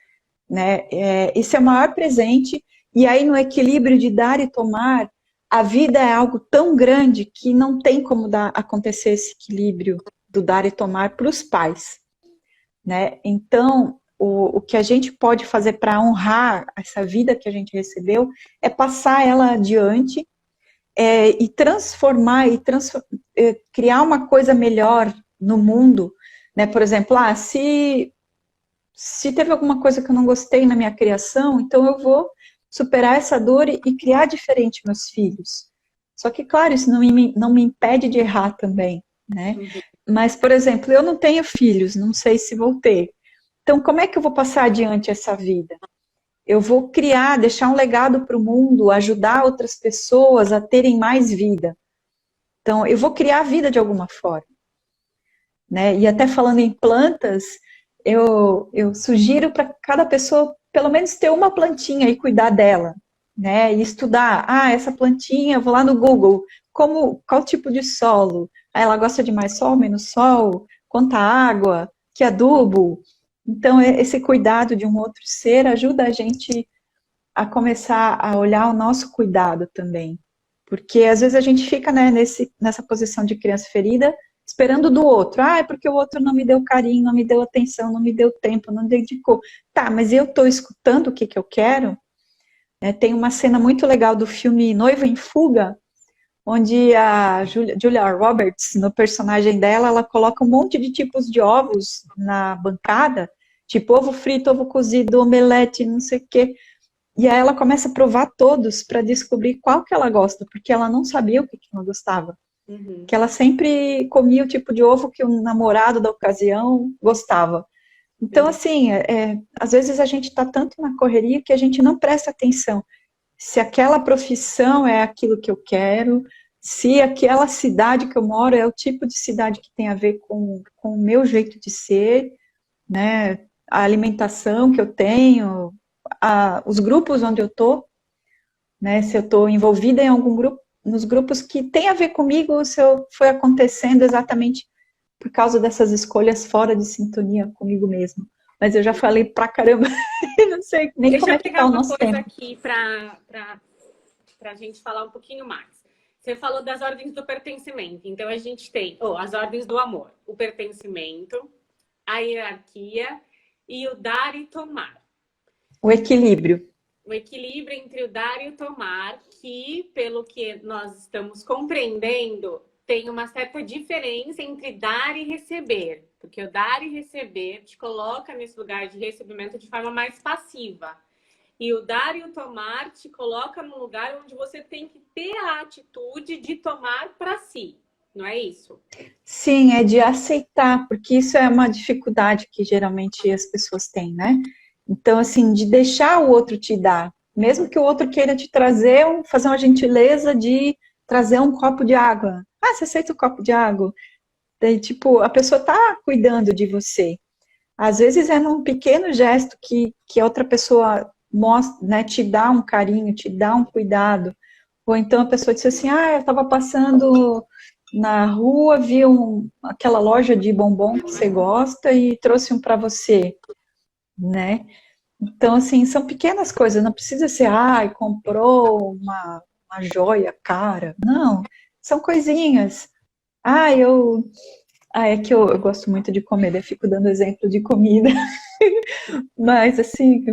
Né? Esse é o maior presente, e aí no equilíbrio de dar e tomar, a vida é algo tão grande que não tem como acontecer esse equilíbrio do dar e tomar para os pais. Né? Então, o que a gente pode fazer para honrar essa vida que a gente recebeu é passar ela adiante, e transformar criar uma coisa melhor no mundo, né? Por exemplo, se teve alguma coisa que eu não gostei na minha criação, então eu vou superar essa dor e criar diferente meus filhos. Só que, claro, isso não me impede de errar também, né? Mas, por exemplo, eu não tenho filhos, não sei se vou ter. Então, como é que eu vou passar adiante essa vida? Eu vou criar, deixar um legado para o mundo, ajudar outras pessoas a terem mais vida. Então, eu vou criar a vida de alguma forma, né? E até falando em plantas, eu sugiro para cada pessoa, pelo menos, ter uma plantinha e cuidar dela, né? E estudar, essa plantinha, eu vou lá no Google, qual tipo de solo? Ela gosta de mais sol, menos sol? Quanta água? Que adubo? Então, esse cuidado de um outro ser ajuda a gente a começar a olhar o nosso cuidado também. Porque às vezes a gente fica, né, nessa posição de criança ferida, esperando do outro. É porque o outro não me deu carinho, não me deu atenção, não me deu tempo, não dedicou. Tá, mas eu estou escutando o que eu quero? Tem uma cena muito legal do filme Noiva em Fuga, onde a Julia Roberts, no personagem dela, ela coloca um monte de tipos de ovos na bancada, tipo ovo frito, ovo cozido, omelete, não sei o quê. E aí ela começa a provar todos para descobrir qual que ela gosta, porque ela não sabia o que ela gostava. Que ela sempre comia o tipo de ovo que o namorado da ocasião gostava. Então, assim, às vezes a gente está tanto na correria que a gente não presta atenção se aquela profissão é aquilo que eu quero, se aquela cidade que eu moro é o tipo de cidade que tem a ver com o meu jeito de ser, né? A alimentação que eu tenho, os grupos onde eu estou, né? Se eu estou envolvida em algum grupo, nos grupos que tem a ver comigo, se eu foi acontecendo exatamente por causa dessas escolhas fora de sintonia comigo mesmo. Mas eu já falei pra caramba, não sei nem como é que tá o nosso tempo. Deixa eu pegar uma coisa aqui para a gente falar um pouquinho mais. Você falou das ordens do pertencimento. Então, a gente tem as ordens do amor. O pertencimento, a hierarquia e o dar e tomar. O equilíbrio. O equilíbrio entre o dar e o tomar, que, pelo que nós estamos compreendendo, tem uma certa diferença entre dar e receber. Porque o dar e receber te coloca nesse lugar de recebimento de forma mais passiva. E o dar e o tomar te coloca num lugar onde você tem que ter a atitude de tomar para si. Não é isso? Sim, é de aceitar, porque isso é uma dificuldade que geralmente as pessoas têm, né? Então, assim, de deixar o outro te dar. Mesmo que o outro queira te trazer, fazer uma gentileza de trazer um copo de água. Você aceita um copo de água? Daí, tipo, a pessoa tá cuidando de você. Às vezes é num pequeno gesto que a outra pessoa mostra, né, te dá um carinho, te dá um cuidado. Ou então a pessoa diz assim, eu estava passando na rua, vi aquela loja de bombom que você gosta e trouxe um para você, né? Então, assim, são pequenas coisas, não precisa ser, comprou uma joia cara. Não, são coisinhas. É que eu gosto muito de comer, eu fico dando exemplo de comida. Mas, assim,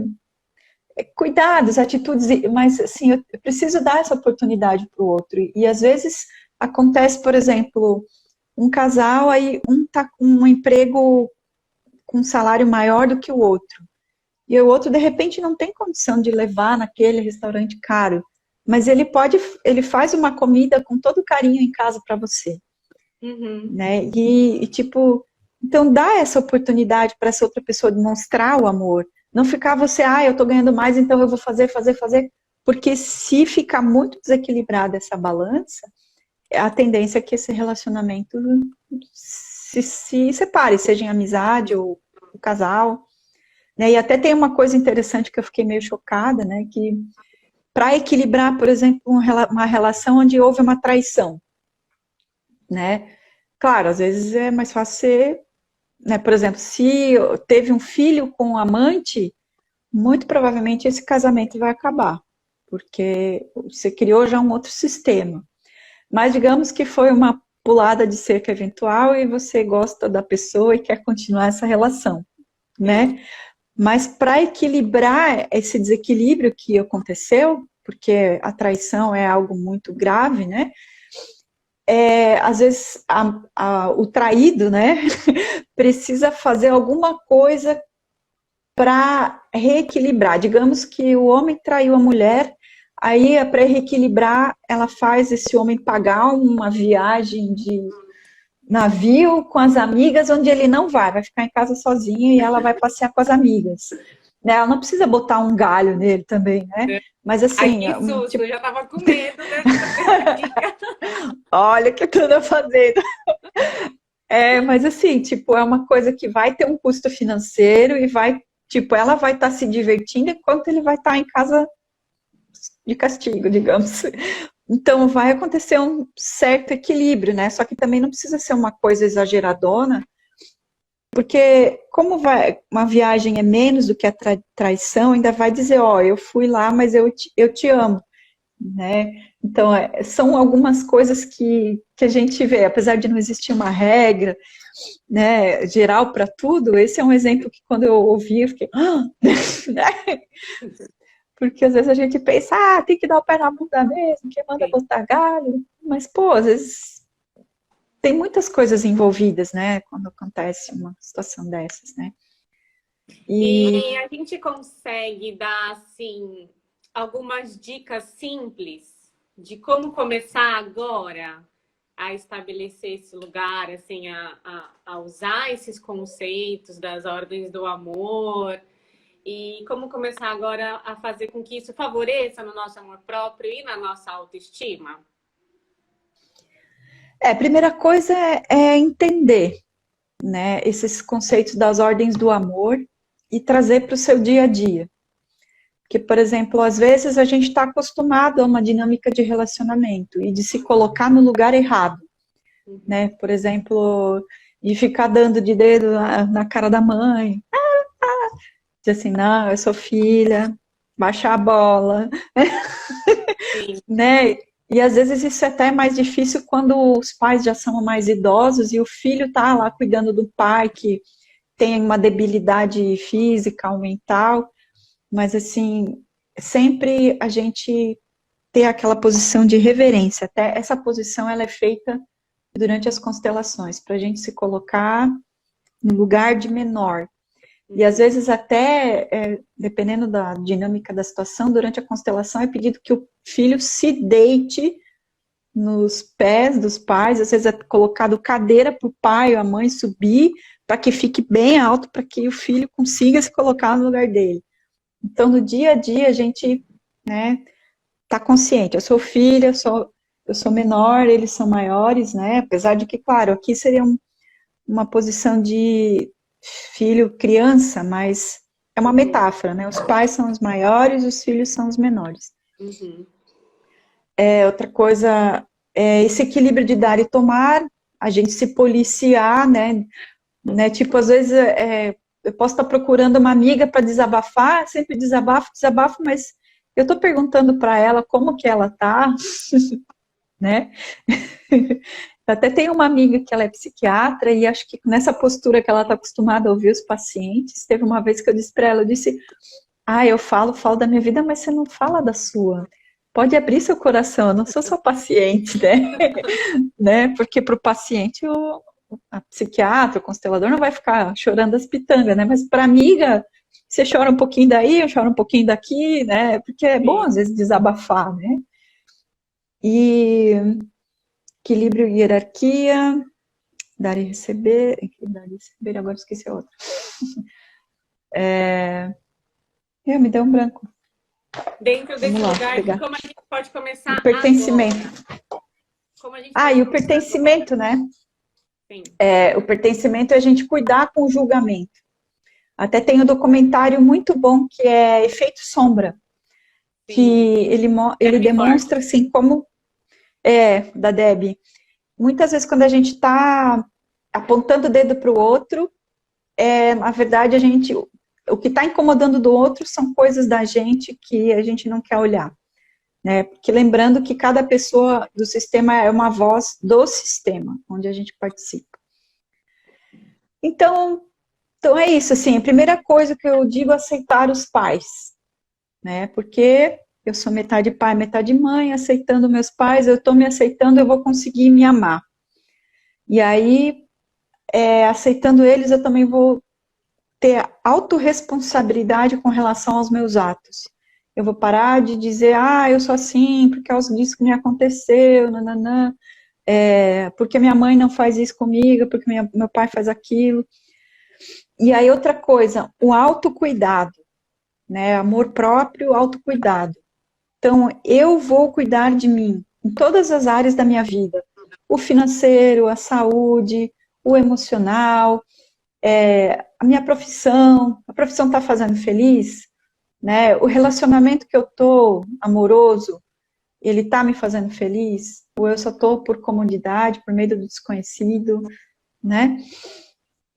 cuidados, atitudes, mas, assim, eu preciso dar essa oportunidade para o outro. E, às vezes, acontece, por exemplo, um casal, aí um tá com um emprego com um salário maior do que o outro. E o outro, de repente, não tem condição de levar naquele restaurante caro. Mas ele faz uma comida com todo carinho em casa para você. Né? E, tipo, então dá essa oportunidade para essa outra pessoa demonstrar o amor. Não ficar você, eu tô ganhando mais, então eu vou fazer. Porque se ficar muito desequilibrada essa balança, a tendência é que esse relacionamento se separe, seja em amizade ou o casal. Né? E até tem uma coisa interessante que eu fiquei meio chocada, né? Que para equilibrar, por exemplo, uma relação onde houve uma traição, né? Claro, às vezes é mais fácil ser, né? Por exemplo, se teve um filho com um amante, muito provavelmente esse casamento vai acabar, porque você criou já um outro sistema. Mas digamos que foi uma pulada de cerca eventual e você gosta da pessoa e quer continuar essa relação, né? Mas para equilibrar esse desequilíbrio que aconteceu, porque a traição é algo muito grave, né? Às vezes o traído, né, precisa fazer alguma coisa para reequilibrar. Digamos que o homem traiu a mulher, aí para reequilibrar, ela faz esse homem pagar uma viagem de navio com as amigas, onde ele não vai ficar em casa sozinho e ela vai passear com as amigas. Né? Ela não precisa botar um galho nele também, né? Mas Ai, assim, que susto, tipo, eu já tava com medo dessa dica. olha o que eu tô fazendo. Mas assim, tipo, é uma coisa que vai ter um custo financeiro e vai, tipo, ela vai estar se divertindo enquanto ele vai estar em casa de castigo, digamos. Então vai acontecer um certo equilíbrio, né? Só que também não precisa ser uma coisa exageradona, porque como uma viagem é menos do que a traição, ainda vai dizer, ó, eu fui lá, mas eu te amo, né? Então, são algumas coisas que a gente vê, apesar de não existir uma regra, né, geral para tudo, esse é um exemplo que quando eu ouvi, eu fiquei, né? Porque às vezes a gente pensa, tem que dar o pé na bunda mesmo, quem manda botar galho, mas, pô, às vezes tem muitas coisas envolvidas, né, quando acontece uma situação dessas, né? E a gente consegue dar, assim, algumas dicas simples de como começar agora a estabelecer esse lugar, assim, a usar esses conceitos das ordens do amor e como começar agora a fazer com que isso favoreça no nosso amor próprio e na nossa autoestima? A primeira coisa é entender, né, esses conceitos das ordens do amor e trazer para o seu dia a dia. Porque, por exemplo, às vezes a gente está acostumado a uma dinâmica de relacionamento e de se colocar no lugar errado, né? Por exemplo, de ficar dando de dedo na cara da mãe, dizer assim, não, eu sou filha, baixar a bola, né? E às vezes isso é até mais difícil quando os pais já são mais idosos e o filho está lá cuidando do pai que tem uma debilidade física ou mental, mas assim, sempre a gente ter aquela posição de reverência. Até essa posição ela é feita durante as constelações, para a gente se colocar no lugar de menor. E às vezes até, dependendo da dinâmica da situação, durante a constelação é pedido que o filho se deite nos pés dos pais, às vezes é colocado cadeira para o pai ou a mãe subir, para que fique bem alto, para que o filho consiga se colocar no lugar dele. Então, no dia a dia, a gente, né, tá consciente. Eu sou filha, eu sou menor, eles são maiores, né? Apesar de que, claro, aqui seria uma posição de filho, criança, mas é uma metáfora, né? Os pais são os maiores, os filhos são os menores. Uhum. Outra coisa é esse equilíbrio de dar e tomar, a gente se policiar, né? Tipo, às vezes eu posso estar procurando uma amiga para desabafar, sempre desabafo, mas eu estou perguntando para ela como que ela tá, né? Eu até tenho uma amiga que ela é psiquiatra e acho que nessa postura que ela está acostumada a ouvir os pacientes, teve uma vez que eu disse para ela, eu disse, eu falo da minha vida, mas você não fala da sua. Pode abrir seu coração, eu não sou só paciente, né? Porque para o paciente a psiquiatra, o constelador não vai ficar chorando as pitangas, né? Mas para amiga, você chora um pouquinho daí, eu choro um pouquinho daqui, né? Porque é bom às vezes desabafar, né? E equilíbrio e hierarquia, dar e receber, agora esqueci a outra. Me deu um branco. Dentro desse lugar, como a gente pode começar o pertencimento. Agora? E o pertencimento, né? Sim. O pertencimento é a gente cuidar com o julgamento. Até tem um documentário muito bom que é Efeito Sombra, sim, que ele demonstra assim como da Debbie. Muitas vezes quando a gente está apontando o dedo para o outro, na verdade o que está incomodando do outro são coisas da gente que a gente não quer olhar, né? Porque lembrando que cada pessoa do sistema é uma voz do sistema onde a gente participa. Então, Então é isso, assim, a primeira coisa que eu digo é aceitar os pais, né? Porque eu sou metade pai, metade mãe, aceitando meus pais, eu estou me aceitando, eu vou conseguir me amar. E aí, aceitando eles, eu também vou ter autorresponsabilidade com relação aos meus atos. Eu vou parar de dizer, eu sou assim, por causa disso que me aconteceu, nananã, porque minha mãe não faz isso comigo, porque meu pai faz aquilo. E aí, outra coisa, o autocuidado, né? Amor próprio, autocuidado. Então, eu vou cuidar de mim em todas as áreas da minha vida. O financeiro, a saúde, o emocional, a minha profissão. A profissão está fazendo feliz? Né? O relacionamento que eu tô amoroso, ele está me fazendo feliz? Ou eu só estou por comodidade, por medo do desconhecido? Né?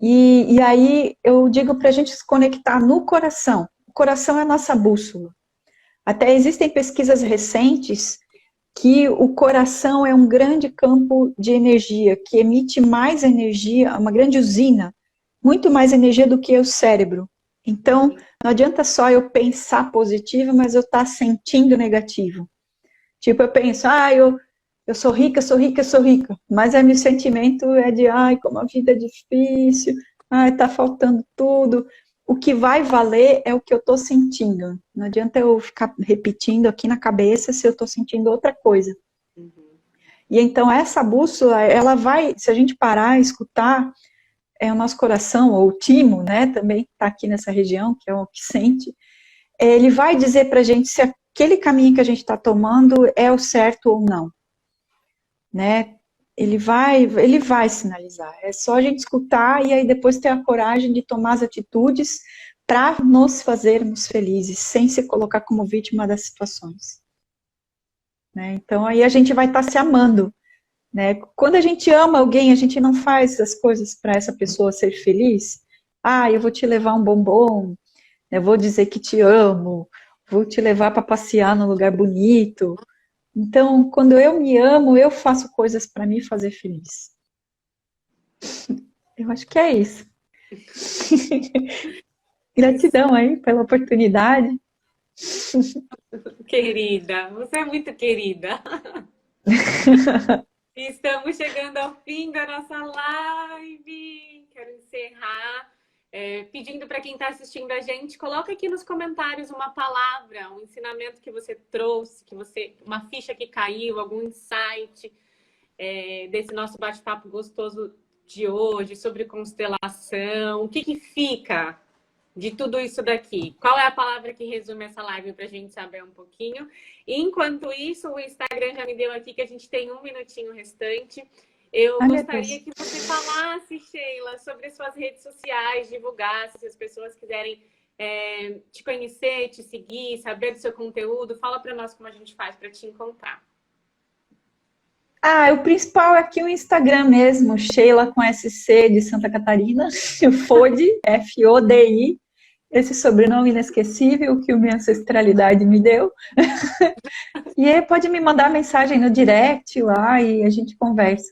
E aí eu digo para a gente se conectar no coração. O coração é a nossa bússola. Até existem pesquisas recentes que o coração é um grande campo de energia, que emite mais energia, uma grande usina, muito mais energia do que o cérebro. Então, não adianta só eu pensar positivo, mas eu estar sentindo negativo. Tipo, eu penso, eu sou rica, sou rica, sou rica, mas aí meu sentimento é de, como a vida é difícil, tá faltando tudo. O que vai valer é o que eu estou sentindo. Não adianta eu ficar repetindo aqui na cabeça se eu estou sentindo outra coisa. Uhum. E então essa bússola, ela vai, se a gente parar e escutar, o nosso coração, ou o timo, né, também está aqui nessa região, que é o que sente, ele vai dizer para a gente se aquele caminho que a gente está tomando é o certo ou não. Né? Ele vai sinalizar. É só a gente escutar e aí depois ter a coragem de tomar as atitudes para nos fazermos felizes, sem se colocar como vítima das situações. Né? Então aí a gente vai estar se amando. Né? Quando a gente ama alguém, a gente não faz as coisas para essa pessoa ser feliz. Eu vou te levar um bombom, eu vou dizer que te amo, vou te levar para passear num lugar bonito. Então, quando eu me amo, eu faço coisas para me fazer feliz. Eu acho que é isso. Gratidão aí pela oportunidade. Querida, você é muito querida. Estamos chegando ao fim da nossa live. Quero encerrar pedindo para quem está assistindo a gente, coloca aqui nos comentários uma palavra, um ensinamento que você trouxe, uma ficha que caiu, algum insight desse nosso bate-papo gostoso de hoje sobre constelação. O que fica de tudo isso daqui? Qual é a palavra que resume essa live para a gente saber um pouquinho? Enquanto isso, o Instagram já me deu aqui que a gente tem 1 minutinho restante. Eu gostaria que você falasse, Sheila, sobre suas redes sociais, divulgasse, se as pessoas quiserem te conhecer, te seguir, saber do seu conteúdo. Fala para nós como a gente faz para te encontrar. O principal é aqui o Instagram mesmo, Sheila com SC de Santa Catarina, Fodi, F-O-D-I, esse sobrenome inesquecível que a minha ancestralidade me deu. E aí pode me mandar mensagem no direct lá e a gente conversa.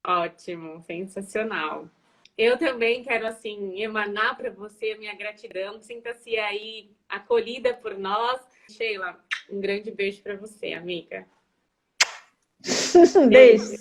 Ótimo, sensacional. Eu também quero, assim, emanar para você a minha gratidão. Sinta-se aí acolhida por nós. Sheila, um grande beijo para você, amiga. Beijo.